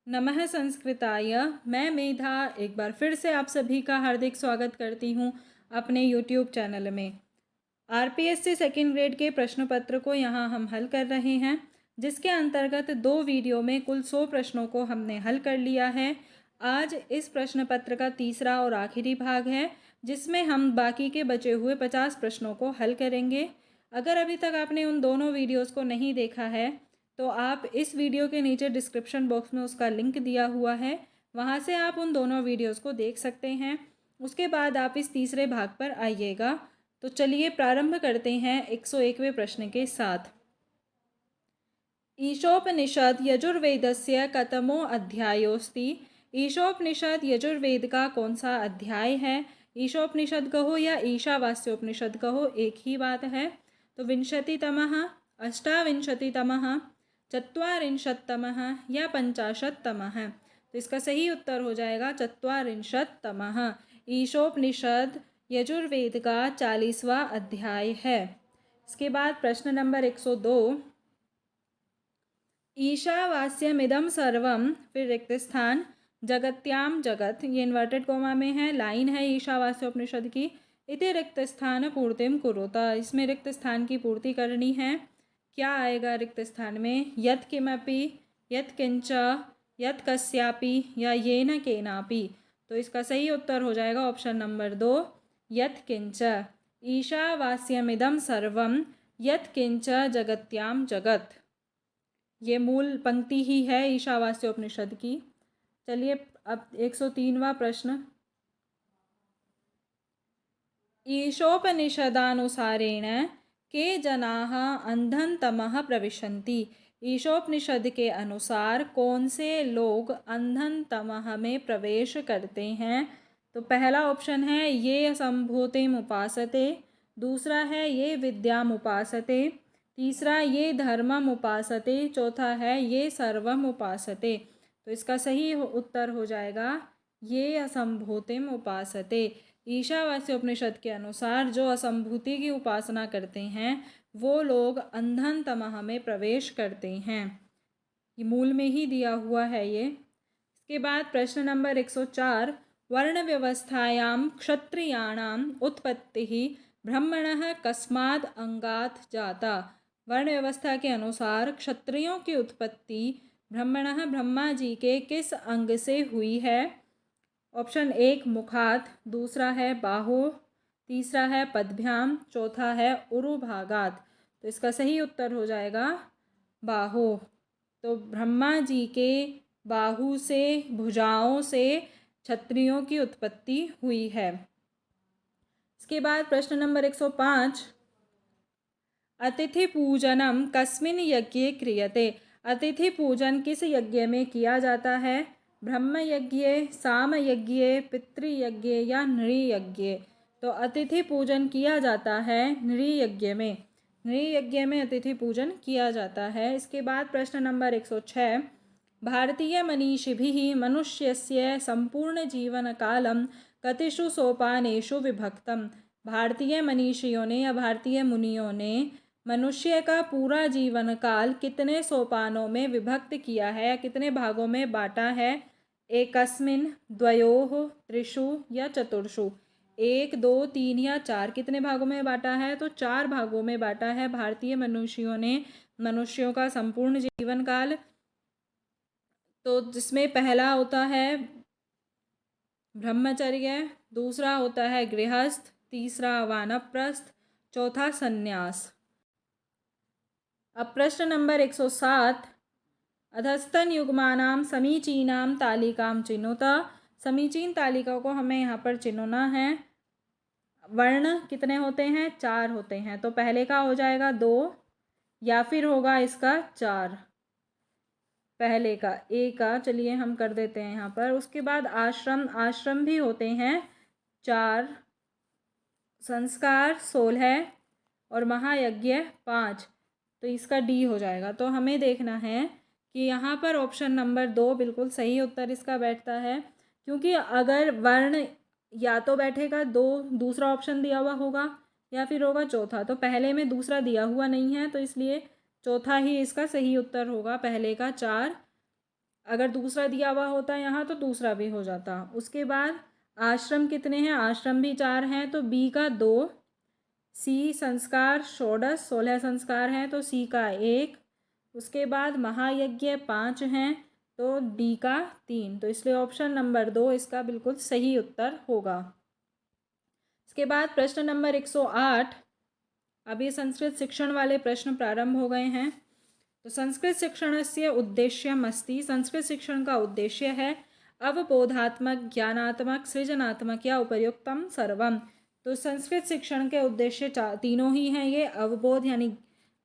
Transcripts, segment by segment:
नमः संस्कृताय। मैं मेधा एक बार फिर से आप सभी का हार्दिक स्वागत करती हूँ अपने यूट्यूब चैनल में। आरपीएससी सेकेंड ग्रेड के प्रश्न पत्र को यहाँ हम हल कर रहे हैं, जिसके अंतर्गत 2 वीडियो में कुल 100 प्रश्नों को हमने हल कर लिया है। आज इस प्रश्न पत्र का तीसरा और आखिरी भाग है, जिसमें हम बाकी के बचे हुए 50 प्रश्नों को हल करेंगे। अगर अभी तक आपने उन दोनों वीडियोज़ को नहीं देखा है तो आप इस वीडियो के नीचे डिस्क्रिप्शन बॉक्स में उसका लिंक दिया हुआ है, वहाँ से आप उन दोनों वीडियोस को देख सकते हैं। उसके बाद आप इस तीसरे भाग पर आइएगा। तो चलिए प्रारंभ करते हैं 101वें प्रश्न के साथ। ईशोपनिषद यजुर्वेदस्य कतमो अध्यायोस्ति। ईशोपनिषद यजुर्वेद का कौन सा अध्याय है? ईशोपनिषद कहो या ईशावास्योपनिषद कहो, एक ही बात है। तो विंशतितमः, अष्टाविंशतितमः, चत्वारिंशत्तमः या पंचाशत्तमः। तो इसका सही उत्तर हो जाएगा चत्वारिंशत्तमः। ईशोपनिषद यजुर्वेद का 40वां अध्याय है। इसके बाद प्रश्न नंबर 102। ईशावास्यमिदं सर्वं, फिर रिक्त स्थान, जगत्याम जगत, ये इन्वर्टेड कोमा में है, लाइन है ईशावास्योपनिषद की। इति रिक्त स्थान पूर्तिम कुरुता, इसमें रिक्त स्थान की पूर्ति करनी है। क्या आएगा रिक्त स्थान में? यत् किमपि, यत् किंच, यत् कस्यापि या येन केनापि। तो इसका सही उत्तर हो जाएगा ऑप्शन नंबर 2, यत् किंच। ईशावास्यमिदं सर्वं यत् किंच जगत्याम जगत, ये मूल पंक्ति ही है ईशावास्योपनिषद की। चलिए अब 103वां प्रश्न। ईशोपनिषदानुसारेण के जनाः अंधं तमः प्रविशन्ति। ईशोपनिषद के अनुसार कौन से लोग अंधं तमः में प्रवेश करते हैं? तो पहला ऑप्शन है ये असंभूतिम उपासते, दूसरा है ये विद्याम उपासते, तीसरा ये धर्मम उपासते, चौथा है ये सर्वम उपासते। तो इसका सही उत्तर हो जाएगा ये असंभूतिम उपासते। ईशावास्योपनिषद के अनुसार जो असंभूति की उपासना करते हैं वो लोग अंधन तमः में प्रवेश करते हैं। ये मूल में ही दिया हुआ है ये। इसके बाद प्रश्न नंबर 104। वर्ण व्यवस्थायां क्षत्रियाणाम उत्पत्ति ब्रह्मणः कस्माद् अंगात् जाता। वर्ण व्यवस्था के अनुसार क्षत्रियों की उत्पत्ति ब्रह्मणः ब्रह्मा जी के किस अंग से हुई है? ऑप्शन 1 मुखात, दूसरा है बाहो, तीसरा है पदभ्याम, चौथा है उरुभागात। तो इसका सही उत्तर हो जाएगा बाहो। तो ब्रह्मा जी के बाहु से, भुजाओं से क्षत्रियों की उत्पत्ति हुई है। इसके बाद प्रश्न नंबर 105। अतिथि पूजनम कस्मिन् यज्ञे क्रियते। अतिथि पूजन किस यज्ञ में किया जाता है? ब्रह्म यज्ञ, साम यज्ञ, पितृयज्ञ या नृयज्ञ। तो अतिथि पूजन किया जाता है नृयज्ञ में। नृयज्ञ में अतिथि पूजन किया जाता है। इसके बाद प्रश्न नंबर 106। भारतीय मनीषिभिः मनुष्यस्य संपूर्ण जीवन कालम कतिषु सोपानेषु विभक्तम। भारतीय मनीषियों ने या भारतीय मुनियों ने मनुष्य का पूरा जीवन काल कितने सोपानों में विभक्त किया है या कितने भागों में बांटा है? एकस्मिन्, द्वयोः, त्रिषु या चतुर्षु। 1, 2, 3 या 4, कितने भागों में बांटा है? तो 4 भागों में बांटा है भारतीय मनुष्यों ने मनुष्यों का संपूर्ण जीवन काल। तो जिसमें पहला होता है ब्रह्मचर्य, दूसरा होता है गृहस्थ, तीसरा वानप्रस्थ, चौथा संन्यास। अब प्रश्न नंबर 107। अधस्तन युग्मानाम समीचीनाम तालिकाम चिनुत। समीचीन तालिका को हमें यहाँ पर चिन्हना है। वर्ण कितने होते हैं? 4 होते हैं। तो पहले का हो जाएगा 2 या फिर होगा इसका 4। पहले का ए का चलिए हम कर देते हैं यहाँ पर। उसके बाद आश्रम, आश्रम भी होते हैं 4, संस्कार 16 और महायज्ञ 5। तो इसका डी हो जाएगा। तो हमें देखना है कि यहाँ पर ऑप्शन नंबर 2 बिल्कुल सही उत्तर इसका बैठता है, क्योंकि अगर वर्ण या तो बैठेगा 2, दूसरा ऑप्शन दिया हुआ होगा, या फिर होगा चौथा। तो पहले में दूसरा दिया हुआ नहीं है, तो इसलिए चौथा ही इसका सही उत्तर होगा, पहले का 4 अगर दूसरा दिया हुआ होता यहाँ तो दूसरा भी हो जाता। उसके बाद आश्रम कितने हैं, आश्रम भी 4 हैं तो बी का 2। सी संस्कार षोडश 16 संस्कार हैं तो सी का 1। उसके बाद महायज्ञ 5 हैं तो डी का 3। तो इसलिए ऑप्शन नंबर 2 इसका बिल्कुल सही उत्तर होगा। इसके बाद प्रश्न नंबर 108। अभी संस्कृत शिक्षण वाले प्रश्न प्रारंभ हो गए हैं। तो संस्कृत शिक्षणस्य उद्देश्यम् अस्ति, संस्कृत शिक्षण का उद्देश्य है अवबोधात्मक, ज्ञानात्मक, सृजनात्मक या उपर्युक्तम सर्वम। तो संस्कृत शिक्षण के उद्देश्य तीनों ही हैं। ये अवबोध यानी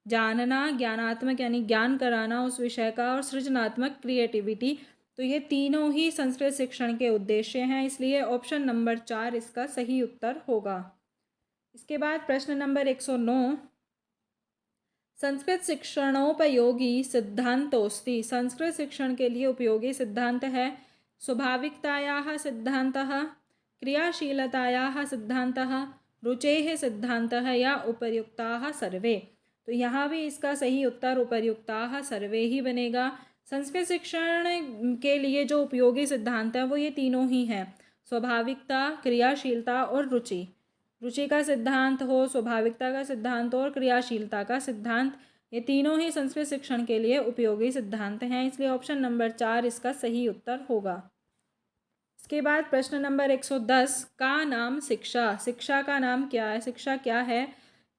जानना, ज्ञानात्मक यानी ज्ञान कराना उस विषय का, और सृजनात्मक क्रिएटिविटी। तो ये तीनों ही संस्कृत शिक्षण के उद्देश्य हैं, इसलिए ऑप्शन नंबर 4 इसका सही उत्तर होगा। इसके बाद प्रश्न नंबर 109। संस्कृत शिक्षणोपयोगी सिद्धांतोस्ति, संस्कृत शिक्षण के लिए उपयोगी सिद्धांत है स्वाभाविकतायाः सिद्धांतः, क्रियाशीलतायाः सिद्धांतः, रुचेः सिद्धांतः या उपर्युक्ताः सर्वे। तो यहाँ भी इसका सही उत्तर उपर्युक्ताः सर्वे ही बनेगा। संस्कृत शिक्षण के लिए जो उपयोगी सिद्धांत है वो ये तीनों ही हैं, स्वाभाविकता, क्रियाशीलता और रुचि। रुचि का सिद्धांत हो, स्वाभाविकता का सिद्धांत हो और क्रियाशीलता का सिद्धांत, ये तीनों ही संस्कृत शिक्षण के लिए उपयोगी सिद्धांत हैं, इसलिए ऑप्शन नंबर 4 इसका सही उत्तर होगा। इसके बाद प्रश्न नंबर 110 का नाम शिक्षा, शिक्षा का नाम क्या है, शिक्षा क्या है।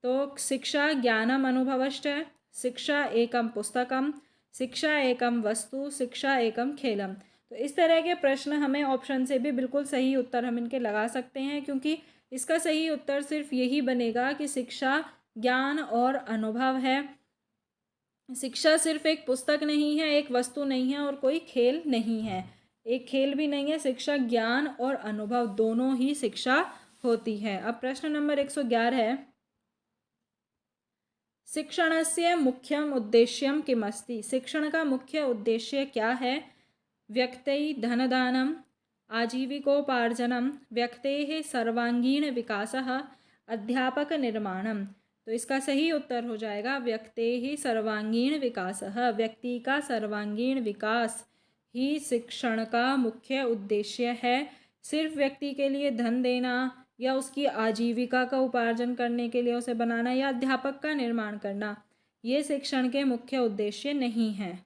तो शिक्षा ज्ञानम अनुभवश्च, शिक्षा एकम पुस्तकम, शिक्षा एकम वस्तु, शिक्षा एकम खेलम। तो इस तरह के प्रश्न हमें ऑप्शन से भी बिल्कुल सही उत्तर हम इनके लगा सकते हैं, क्योंकि इसका सही उत्तर सिर्फ यही बनेगा कि शिक्षा ज्ञान और अनुभव है। शिक्षा सिर्फ एक पुस्तक नहीं है, एक वस्तु नहीं है और कोई खेल नहीं है, एक खेल भी नहीं है। शिक्षा ज्ञान और अनुभव दोनों ही शिक्षा होती है। अब प्रश्न नंबर 111 है, शिक्षणस्य मुख्यम उद्देश्यम किमस्ति, शिक्षण का मुख्य उद्देश्य क्या है। व्यक्तै धनदानम, आजीविकोपार्जनम, व्यक्तेः सर्वांगीण विकासः, अध्यापक निर्माणम। तो इसका सही उत्तर हो जाएगा व्यक्तेः सर्वांगीण विकासः, व्यक्ति का सर्वांगीण विकास ही शिक्षण का मुख्य उद्देश्य है। सिर्फ व्यक्ति के लिए धन देना या उसकी आजीविका का उपार्जन करने के लिए उसे बनाना या अध्यापक का निर्माण करना, ये शिक्षण के मुख्य उद्देश्य नहीं है।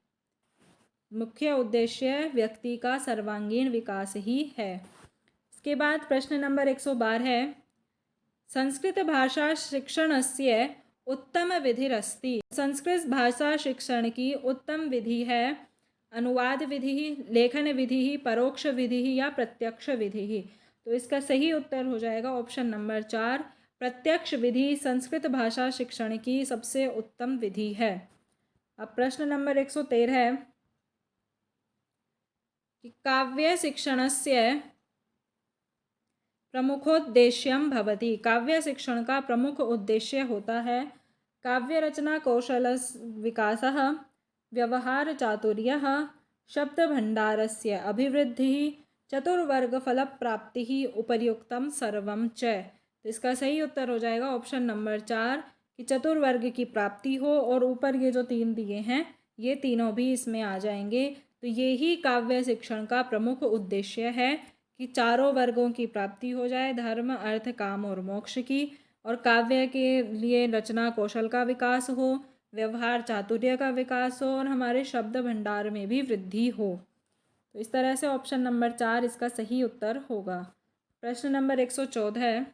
मुख्य उद्देश्य व्यक्ति का सर्वांगीण विकास ही है। इसके बाद प्रश्न नंबर 112 है, संस्कृत भाषा शिक्षणस्य उत्तम विधिरस्ति, संस्कृत भाषा शिक्षण की उत्तम विधि है अनुवाद विधि, लेखन विधि, परोक्ष विधि या प्रत्यक्ष विधि। तो इसका सही उत्तर हो जाएगा ऑप्शन नंबर 4, प्रत्यक्ष विधि संस्कृत भाषा शिक्षण की सबसे उत्तम विधि है। अब प्रश्न नंबर 113 है कि काव्य शिक्षणस्य प्रमुखोद्देश्यम भवति, काव्य शिक्षण का प्रमुख उद्देश्य होता है काव्य रचना कौशल विकासः, व्यवहार चातुर्यः, शब्द भंडारस्य अभिवृद्धि, चतुर्वर्ग फल प्राप्ति, उपर्युक्तम सर्वम च। तो इसका सही उत्तर हो जाएगा ऑप्शन नंबर 4 कि चतुर्वर्ग की प्राप्ति हो, और ऊपर ये जो 3 दिए हैं ये तीनों भी इसमें आ जाएंगे। तो ये ही काव्य शिक्षण का प्रमुख उद्देश्य है कि चारों वर्गों की प्राप्ति हो जाए, धर्म अर्थ काम और मोक्ष की, और काव्य के लिए रचना कौशल का विकास हो, व्यवहार चातुर्य का विकास हो और हमारे शब्द भंडार में भी वृद्धि हो। तो इस तरह से ऑप्शन नंबर 4 इसका सही उत्तर होगा। प्रश्न नंबर 114 है,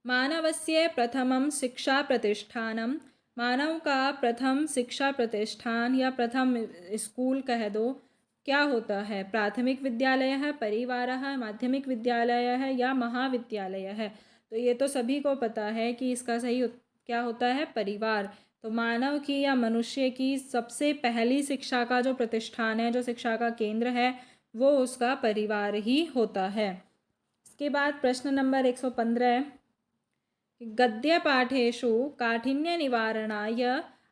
मानवस्य प्रथमं शिक्षा प्रतिष्ठानम, मानव का प्रथम शिक्षा प्रतिष्ठान या प्रथम स्कूल कह दो क्या होता है। प्राथमिक विद्यालय है, परिवार है, माध्यमिक विद्यालय है या महाविद्यालय है। तो ये तो सभी को पता है कि इसका सही क्या होता है, परिवार। तो मानव की या मनुष्य की सबसे पहली शिक्षा का जो प्रतिष्ठान है, जो शिक्षा का केंद्र है, वो उसका परिवार ही होता है। इसके बाद प्रश्न नंबर 115, गद्य पाठेषु काठिन्य निवारणाय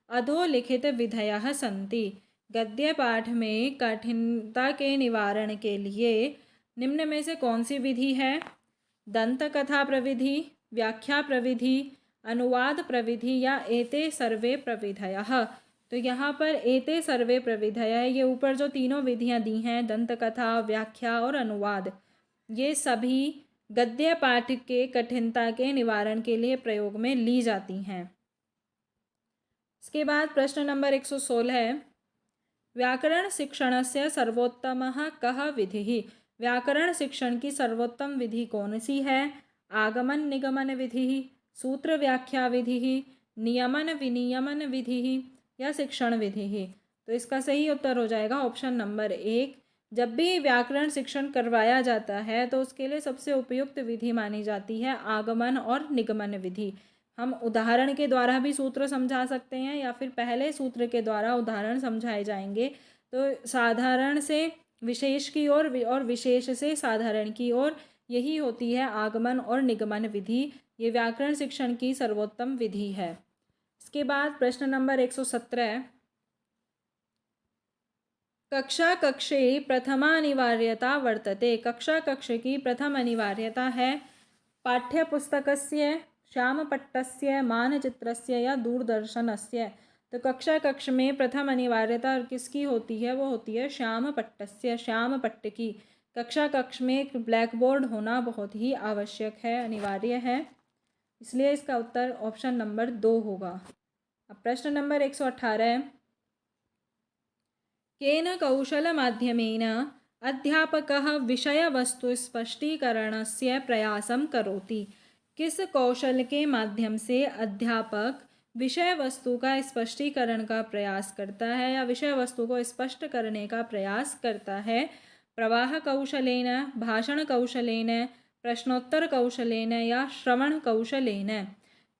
अधोलिखित विधयः सन्ति, गद्य पाठ में कठिनता के निवारण के लिए निम्न में से कौन सी विधि है। दंत कथा प्रविधि, व्याख्या प्रविधि, अनुवाद प्रविधि या एते सर्वे प्रविधयः। तो यहाँ पर एते सर्वे प्रविधय है, ये ऊपर जो तीनों विधियाँ दी हैं, दंतकथा, व्याख्या और अनुवाद, ये सभी गद्य पाठ के कठिनता के निवारण के लिए प्रयोग में ली जाती हैं। इसके बाद प्रश्न नंबर 116 है, व्याकरण शिक्षणस्य सर्वोत्तमः कः विधिः? व्याकरण शिक्षण की सर्वोत्तम विधि कौन सी है? आगमन निगमन विधिः, सूत्र व्याख्या विधिः, नियमन विनियमन विधिः या शिक्षण विधिः? तो इसका सही उत्तर हो जाएगा ऑप्शन नंबर 1। जब भी व्याकरण शिक्षण करवाया जाता है तो उसके लिए सबसे उपयुक्त विधि मानी जाती है आगमन और निगमन विधि। हम उदाहरण के द्वारा भी सूत्र समझा सकते हैं या फिर पहले सूत्र के द्वारा उदाहरण समझाए जाएंगे। तो साधारण से विशेष की ओर और विशेष से साधारण की ओर, यही होती है आगमन और निगमन विधि। ये व्याकरण शिक्षण की सर्वोत्तम विधि है। इसके बाद प्रश्न नंबर 117, कक्षा कक्षे प्रथमानिवार्यता वर्तते। कक्षा कक्ष की प्रथम अनिवार्यता है पाठ्यपुस्तकस्य, श्यामपट्टस्य, मानचित्रस्य या दूरदर्शनस्य। तो कक्षा कक्ष में प्रथम अनिवार्यता किसकी होती है? वो होती है श्यामपट्टस्य, श्यामपट्ट की। कक्षा कक्ष में एक ब्लैक बोर्ड होना बहुत ही आवश्यक है, अनिवार्य है, इसलिए इसका उत्तर ऑप्शन नंबर 2 होगा। अब प्रश्न नंबर 118, केन कौशलमाध्यमेन अध्यापकः विषयवस्तुस्पष्टीकरणस्य प्रयासं करोति? किस कौशल के माध्यम से अध्यापक विषय वस्तु का स्पष्टीकरण का प्रयास करता है या विषय वस्तु को स्पष्ट करने का प्रयास करता है? प्रवाह कौशलेन, भाषण कौशलेन, प्रश्नोत्तर कौशलेन या श्रवण कौशलेन?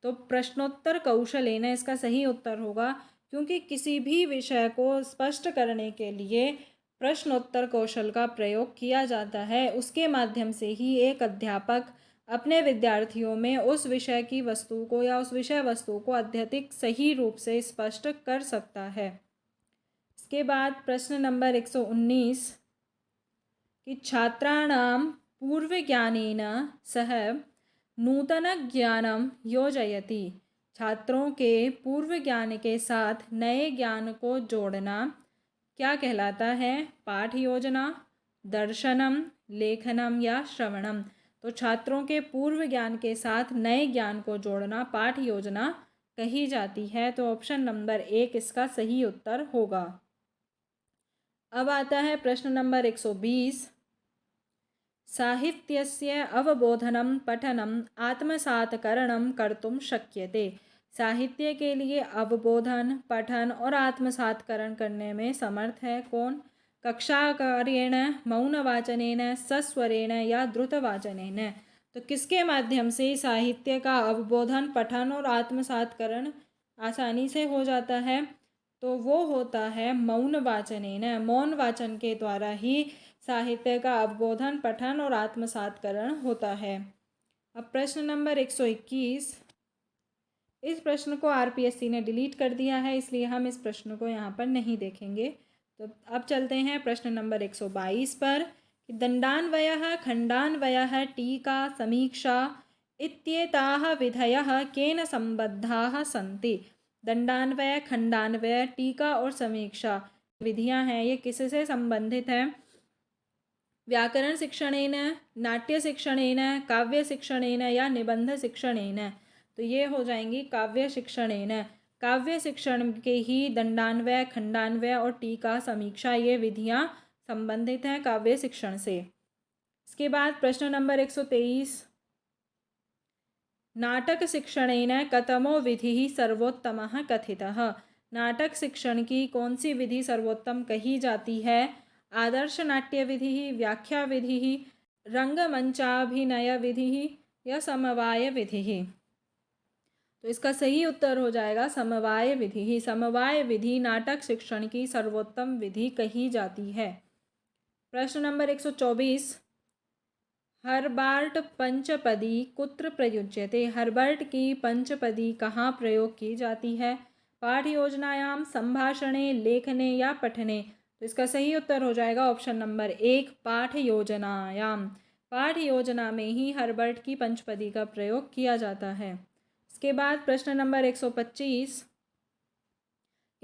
तो प्रश्नोत्तर कौशलेन इसका सही उत्तर होगा, क्योंकि किसी भी विषय को स्पष्ट करने के लिए प्रश्नोत्तर कौशल का प्रयोग किया जाता है। उसके माध्यम से ही एक अध्यापक अपने विद्यार्थियों में उस विषय की वस्तु को या उस विषय वस्तु को अत्यधिक सही रूप से स्पष्ट कर सकता है। इसके बाद प्रश्न नंबर 119, कि छात्राणां पूर्वज्ञानेन सह नूतन ज्ञानम योजयति। छात्रों के पूर्व ज्ञान के साथ नए ज्ञान को जोड़ना क्या कहलाता है? पाठ योजना, दर्शनम, लेखनम या श्रवणम? तो छात्रों के पूर्व ज्ञान के साथ नए ज्ञान को जोड़ना पाठ योजना कही जाती है। तो ऑप्शन नंबर 1 इसका सही उत्तर होगा। अब आता है प्रश्न नंबर 120, साहित्यस्य अवबोधनं पठनम् आत्मसात्करणं कर्तुं शक्यते। साहित्य के लिए अवबोधन, पठन और आत्मसात्करण करने में समर्थ है कौन? कक्षाकार्येण, मौनवाचनेन, सस्वरेण या द्रुतवाचनेन? तो किसके माध्यम से साहित्य का अवबोधन, पठन और आत्मसात्करण आसानी से हो जाता है? तो वो होता है मौन वाचनेन। मौन वाचन के द्वारा ही साहित्य का अवबोधन, पठन और आत्मसात्करण होता है। अब प्रश्न नंबर 121, इस प्रश्न को आरपीएससी ने डिलीट कर दिया है, इसलिए हम इस प्रश्न को यहाँ पर नहीं देखेंगे। तो अब चलते हैं प्रश्न नंबर 122 पर, कि दण्डान्वयः, खण्डान्वयः, टीका, समीक्षा इत्येताः विधयः केन सम्बद्धाः सन्ति? दण्डान्वय, खण्डान्वय, टीका और समीक्षा विधियाँ हैं, ये किससे संबंधित हैं? व्याकरण शिक्षणेन, नाट्य शिक्षणेन, काव्य शिक्षणेन या निबंध शिक्षणेन? तो ये हो जाएंगी काव्य शिक्षणेन। काव्य शिक्षण के ही दण्डान्वय, खण्डान्वय और टीका, समीक्षा ये विधियाँ संबंधित हैं काव्य शिक्षण से। इसके बाद प्रश्न नंबर 123, नाटक शिक्षणेन कतमो विधिः सर्वोत्तमः कथितः? नाटक शिक्षण की कौन सी विधि सर्वोत्तम कही जाती है? आदर्श नाट्य विधि, व्याख्या विधि, रंगमंचाभिनय विधि या समवाय विधि? तो इसका सही उत्तर हो जाएगा समवाय विधि ही। समवाय विधि नाटक शिक्षण की सर्वोत्तम विधि कही जाती है। प्रश्न नंबर 124, हर्बार्ट पंचपदी कुत्र प्रयुज्यते? हर्बर्ट की पंचपदी कहाँ प्रयोग की जाती है? पाठ योजनायाम, संभाषणे, लेखने या पठने? तो इसका सही उत्तर हो जाएगा ऑप्शन नंबर 1, पाठ योजनायाम। पाठ योजना में ही हर्बर्ट की पंचपदी का प्रयोग किया जाता है। इसके बाद प्रश्न नंबर 125,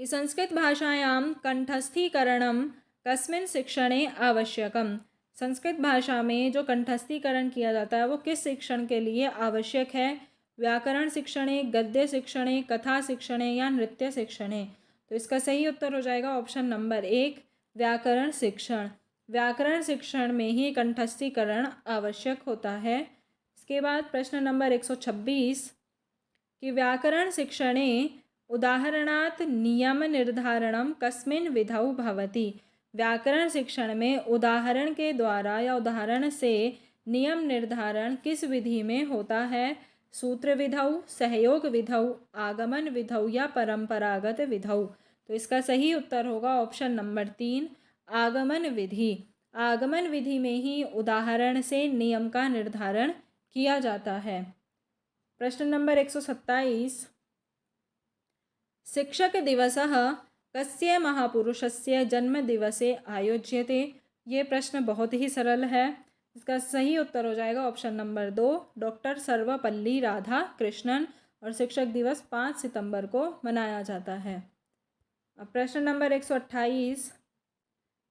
कि संस्कृत भाषायां कंठस्थीकरणं कस्मिन् शिक्षणे आवश्यकम। संस्कृत भाषा में जो कंठस्थीकरण किया जाता है वो किस शिक्षण के लिए आवश्यक है? व्याकरण शिक्षणे, गद्य शिक्षणे, कथा शिक्षणे या नृत्य शिक्षणे? तो इसका सही उत्तर हो जाएगा ऑप्शन नंबर 1, व्याकरण शिक्षण। व्याकरण शिक्षण में ही कंठस्थीकरण आवश्यक होता है। इसके बाद प्रश्न नंबर 126 कि व्याकरण शिक्षणे उदाहरणात् नियम निर्धारणं कस्मिन् विधौ भवति। व्याकरण शिक्षण में उदाहरण के द्वारा या उदाहरण से नियम निर्धारण किस विधि में होता है? सूत्र विधौ, सहयोग विधौ, आगमन विधौ या परंपरागत विधौ? तो इसका सही उत्तर होगा ऑप्शन नंबर 3, आगमन विधि। आगमन विधि में ही उदाहरण से नियम का निर्धारण किया जाता है। प्रश्न नंबर 127 शिक्षक दिवसः कस्य महापुरुषस्य जन्मदिवसे आयोज्यते? ये प्रश्न बहुत ही सरल है। इसका सही उत्तर हो जाएगा option number 2, doctor Sarvepalli Radhakrishnan. और शिक्षक दिवस 5 सितंबर को मनाया जाता है। अब प्रश्न नंबर 128,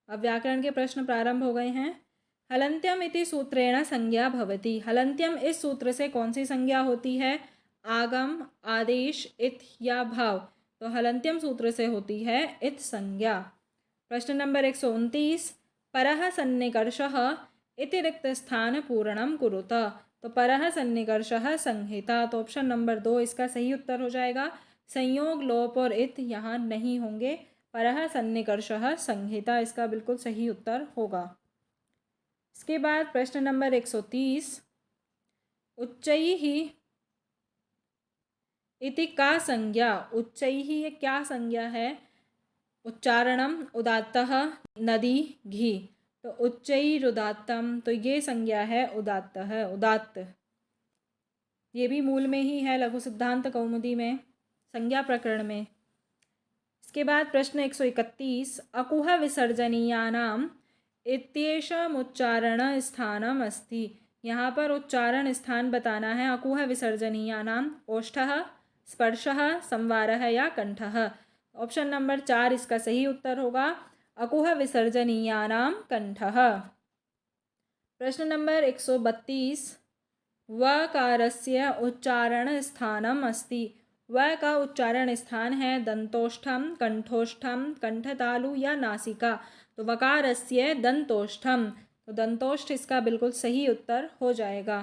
अब व्याकरण के प्रश्न प्रारंभ हो गए हैं। हलन्त्यम इति सूत्रेण संज्ञा भवति। हलन्त्यम इस सूत्र से कौन सी संज्ञा होती है? आगम, आदेश, इत या भाव? तो हलन्त्यम सूत्र से होती है इत संज्ञा। प्रश्न नंबर 129 परः सन्निकर्षः इति रिक्त स्थान पूरणं कुरुत। तो परः सन्निकर्षः संहिता। तो ऑप्शन नंबर 2 इसका सही उत्तर हो जाएगा। संयोग, लोप और इत यहाँ नहीं होंगे। परः सन्निकर्षः संहिता इसका बिल्कुल सही उत्तर होगा। इसके बाद प्रश्न नंबर 130 उच्चैः इति का संज्ञा। उच्चैः ये क्या संज्ञा है? उच्चारणम, उदात्तः, नदी, घी। तो उच्चैरुदात्तम, तो ये संज्ञा है उदात्तः, उदात्त। ये भी मूल में ही है लघु सिद्धांत कौमुदी में, संज्ञा प्रकरण में। इसके बाद प्रश्न 131 अकुह विसर्जनीयानाम इत्येषमुच्चारण स्थानम अस्ति। यहाँ पर उच्चारण स्थान बताना है। अकुह विसर्जनीयानाम ओष्ठः, स्पर्शः, संवारः या कंठः? ऑप्शन नंबर 4 इसका सही उत्तर होगा। अकुह विसर्जनीयानाम कंठः। प्रश्न नंबर 132 वकारस्य उच्चारण स्थानम अस्ति। व का उच्चारण स्थान है दंतोष्ठम, कंठोष्ठम, कंठतालु या नासिका? तो वकारस्य दंतोष्ठम। तो दंतोष्ठ इसका बिल्कुल सही उत्तर हो जाएगा।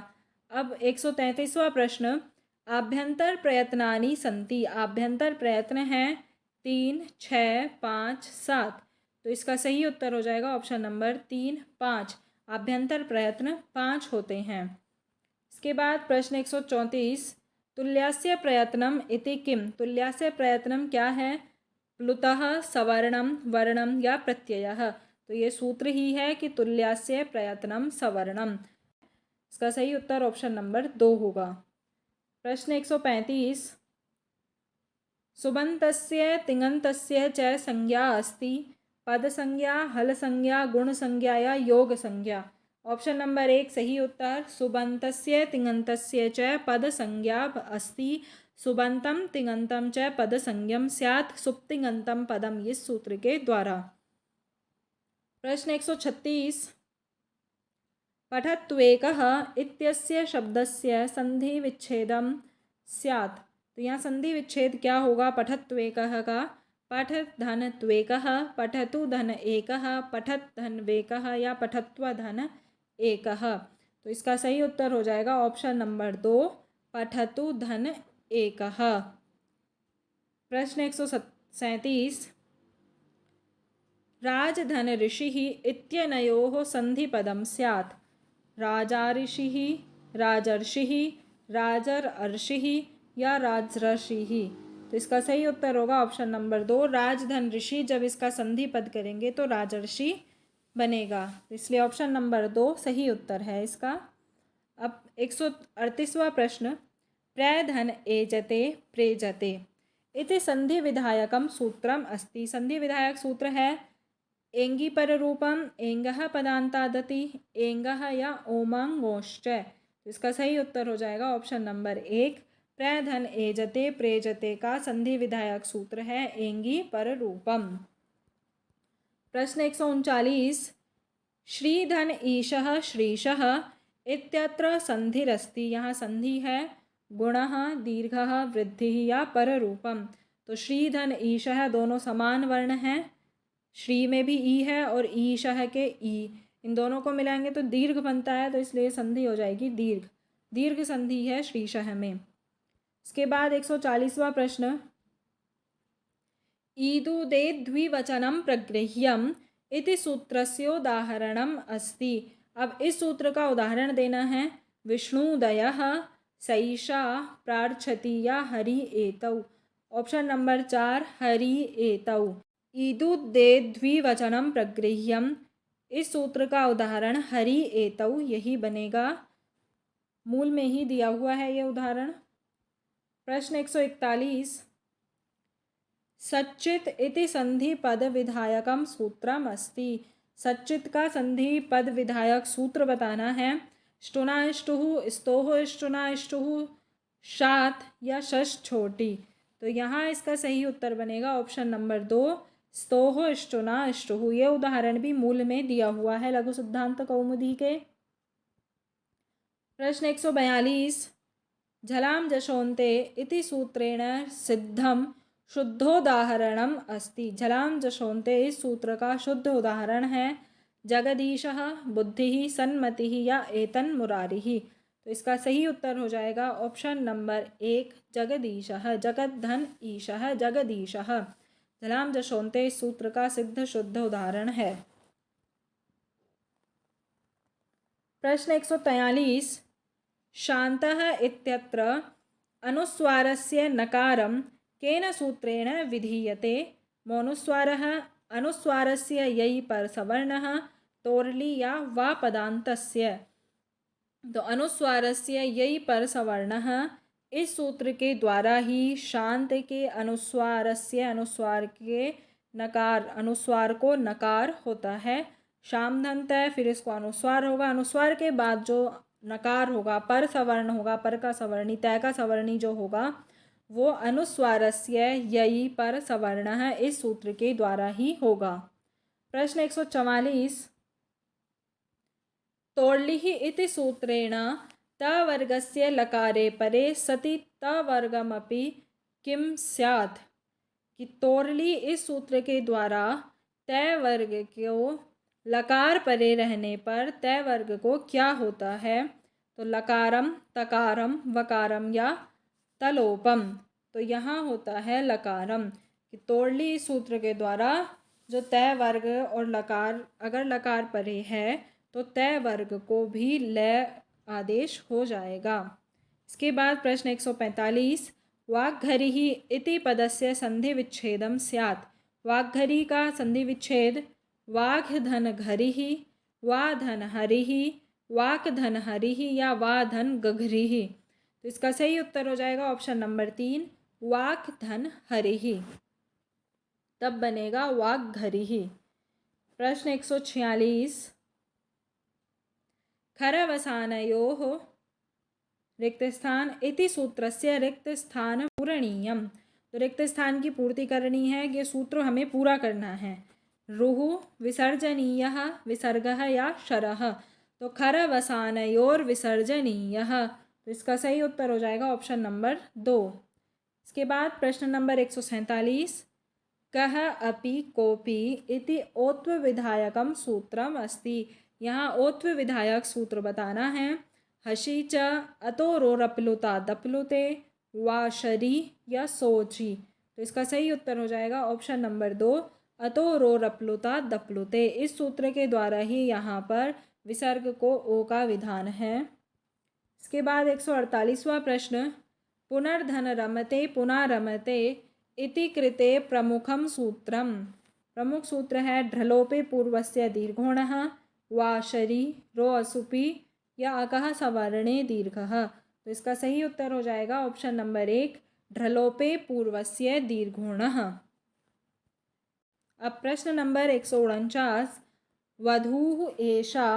अब 133वां प्रश्न आभ्यंतर प्रयत्नानि सन्ति। आभ्यंतर प्रयत्न हैं 3, 6, 5, 7। तो इसका सही उत्तर हो जाएगा ऑप्शन नंबर 3, 5। आभ्यंतर प्रयत्न 5 होते हैं। इसके बाद प्रश्न 134 तुल्यस्य प्रयत्नम इति किम। तुल्यस्य प्रयत्नम क्या है? प्लुतः, सवर्णम, वर्णम या प्रत्ययः? तो ये सूत्र ही है कि तुल्यस्य प्रयत्नम सवर्णम। इसका सही उत्तर ऑप्शन नंबर 2 होगा। प्रश्न 135 सुबन्तस्य तिङन्तस्य च संज्ञा अस्ति। पद संज्ञा, हल संज्ञा, गुण संज्ञा या योग संज्ञा? ऑप्शन नंबर 1 सही उत्तर। सुबन्तस्य तिङन्तस्य च पद संज्ञा अस्ति। सुबन्तं तिङन्तं च पद संज्ञम स्यात् सुप्तिङन्तं पदम, इस सूत्र के द्वारा। प्रश्न 136 पठत्वेकः इत्यस्य शब्दस्य संधि विच्छेदम स्यात्। तो यहाँ संधि विच्छेद क्या होगा पठत्वेकः का? पठ धन त्वेकः, पठतु धन एकः, पठत धन वेकः या पठत्व धन एकः? तो इसका सही उत्तर हो जाएगा ऑप्शन नंबर 2 पठतु धन एकः। प्रश्न 137 राजधन ऋषिः इत्यनयोः संधिपदं स्यात्। राजाऋषिः, राजर्षिः, राजर्षिः या राजर्षिः? तो इसका सही उत्तर होगा ऑप्शन नंबर 2 राजधन ऋषि। जब इसका संधि पद करेंगे तो राजर्षि बनेगा। तो इसलिए ऑप्शन नंबर 2 सही उत्तर है इसका। अब 138वां प्रश्न प्रधन एजते प्रेजते इति संधि विधायकम सूत्रम अस्ति। संधि विधायक सूत्र है एंगी पर रूपम, एंगः पदांतादति, एंगः या ओमांगोश्च। तो इसका सही उत्तर हो जाएगा ऑप्शन नंबर 1 प्रधन एजते प्रेजते का संधि विधायक सूत्र है एंगी पर रूपम। प्रश्न 139 श्रीधन ईशः श्रीशः इत्यत्र संधिरस्ति, यहाँ संधि है गुणः दीर्घः वृद्धिः या पररूपम। तो श्रीधन ईशः दोनों समान वर्ण हैं, श्री में भी ई है और ईशः के ई, इन दोनों को मिलाएंगे तो दीर्घ बनता है, तो इसलिए संधि हो जाएगी दीर्घ, दीर्घ संधि है श्रीशः में। इसके बाद 140वां प्रश्न ईदुदे द्विवचनं प्रगृह्यम् इति सूत्रस्योदाहरणम् अस्ति। अब इस सूत्र का उदाहरण देना है विष्णुदयः सैषा प्रार्थति या हरि एतौ। ऑप्शन नंबर 4 हरि एतौ। ईदुदे द्विवचनं प्रगृह्यम्, इस सूत्र का उदाहरण हरि एतौ यही बनेगा, मूल में ही दिया हुआ है ये उदाहरण। प्रश्न 141 सच्चित इति संधि पद विधायकम सूत्रम अस्ति। सच्चित का संधि पद विधायक सूत्र बताना है ष्टुनाष्टुः स्तोः ष्टुनाष्टुः शात या शश छोटी। तो यहाँ इसका सही उत्तर बनेगा ऑप्शन नंबर 2 स्तोः ष्टुनाष्टुः। ये उदाहरण भी मूल में दिया हुआ है लघु सिद्धांत कौमुदी के। प्रश्न 142 झलां जशोन्ते इति सूत्रेण सिद्धम शुद्धोदाहरणम अस्ति। झलां जशोन्ते इस सूत्र का शुद्ध उदाहरण है जगदीशः बुद्धिः सन्मतिः या एतन् मुरारिः। तो इसका सही उत्तर हो जाएगा ऑप्शन नंबर 1 जगदीशः, जगत धन ईशः जगदीशः। झलां जशोन्ते इस सूत्र का सिद्ध शुद्ध उदाहरण है। प्रश्न 143 शान्तः इत्यत्र अनुस्वारस्य नकारं केन सूत्रेण विधीयते। मोनुस्वारः अनुस्वारस्य यै परसवर्णः तोर्ली या वा पदान्तस्य। तो अनुस्वारस्य यै परसवर्णः इस सूत्र के द्वारा ही शांत के अनुस्वारस्य अनुस्वार के नकार, अनुस्वार को नकार होता है। शाम धंत है, फिर इसको अनुस्वार होगा, अनुस्वार के बाद जो नकार होगा पर सवर्ण होगा, पर का सवर्णी तय का सवर्णी जो होगा वो अनुस्वारस्य यई पर सवर्ण है इस सूत्र के द्वारा ही होगा। प्रश्न 144 तोर्लिः इति सूत्रेण तवर्गस्य लकारे परे सति तवर्गमपि किम स्यात्। कि तोर्ली इस सूत्र के द्वारा तय वर्ग को लकार परे रहने पर तय वर्ग को क्या होता है। तो लकारम तकारम वकारम या तलोपम। तो यहाँ होता है लकारम। कि तोर्ली सूत्र के द्वारा जो तय वर्ग और लकार, अगर लकार परे है तो तय वर्ग को भी लय आदेश हो जाएगा। इसके बाद प्रश्न 145 वाग्घरिः इति पदस्य संधि विच्छेदम स्यात्। वाग्घरी का संधि विच्छेद वाघ धन घरिः, वा धन हरिः, वाक धन हरिः या वा धन गघरिः। तो इसका सही उत्तर हो जाएगा ऑप्शन नंबर 3 वाक धन हरिः, तब बनेगा वाग्घरिः। प्रश्न 146 खरवसानयोः रिक्तस्थान इति सूत्रस्य रिक्तस्थान पूरणीयम। तो रिक्त स्थान की पूर्ति करनी है, ये सूत्र हमें पूरा करना है। रुः विसर्जनीयः विसर्गः या शरः। तो खरवसानयोर विसर्जनीयः, तो इसका सही उत्तर हो जाएगा ऑप्शन नंबर 2। इसके बाद प्रश्न नंबर 147 कः अपि कोपि इति ओत्व विधायकम सूत्रम अस्ति। यहाँ ओत्व विधायक सूत्र बताना है हसी च अतो रोरप्लुता दप्लुते वा शरी या सोची। तो इसका सही उत्तर हो जाएगा ऑप्शन नंबर 2 अतो रोरप्लुता दप्लुते। इस सूत्र के द्वारा ही यहाँ पर विसर्ग को ओ का विधान है। इसके बाद 148वां प्रश्न पुनर्धन रमते पुनरमते इति कृते प्रमुखम सूत्रम। प्रमुख सूत्र है ढ्रलोपे पूर्वस्य दीर्घोणः वा शरी रो असुपि या अकः सवर्णे दीर्घः। तो इसका सही उत्तर हो जाएगा ऑप्शन नंबर 1 ढ्रलोपे पूर्वस्य दीर्घोणः। अब प्रश्न नंबर 149 वधूः एषा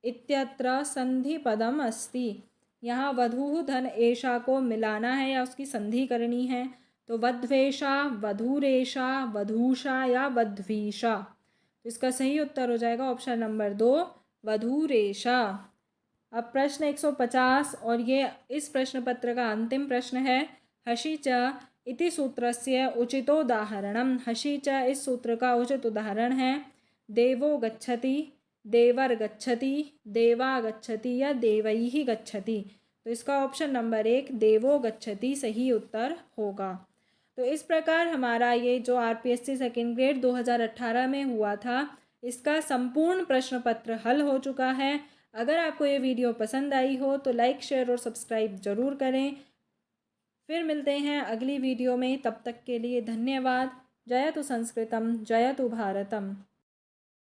इत्यत्र संधिपदम अस्ति। यहाँ वधूः धन एषा को मिलाना है या उसकी संधि करनी है, तो वध्वेषा, वधूरेषा, वधूषा या वध्वीषा। तो इसका सही उत्तर हो जाएगा ऑप्शन नंबर 2, वधूरेषा। अब प्रश्न 150 और ये इस प्रश्न पत्र का अंतिम प्रश्न है। हसि च इति सूत्रस्य उचितोदाहरणम्। हसि च इस सूत्र का उचित उदाहरण है देवो गच्छति, देवर गच्छति, देवा गच्छति या देवैः गच्छति। तो इसका ऑप्शन नंबर 1 देवो गच्छति सही उत्तर होगा। तो इस प्रकार हमारा ये जो आरपीएससी सेकेंड ग्रेड 2018 में हुआ था, इसका संपूर्ण प्रश्न पत्र हल हो चुका है। अगर आपको ये वीडियो पसंद आई हो तो लाइक, शेयर और सब्सक्राइब ज़रूर करें। फिर मिलते हैं अगली वीडियो में, तब तक के लिए धन्यवाद। जयतु संस्कृतम, जयतु भारतम।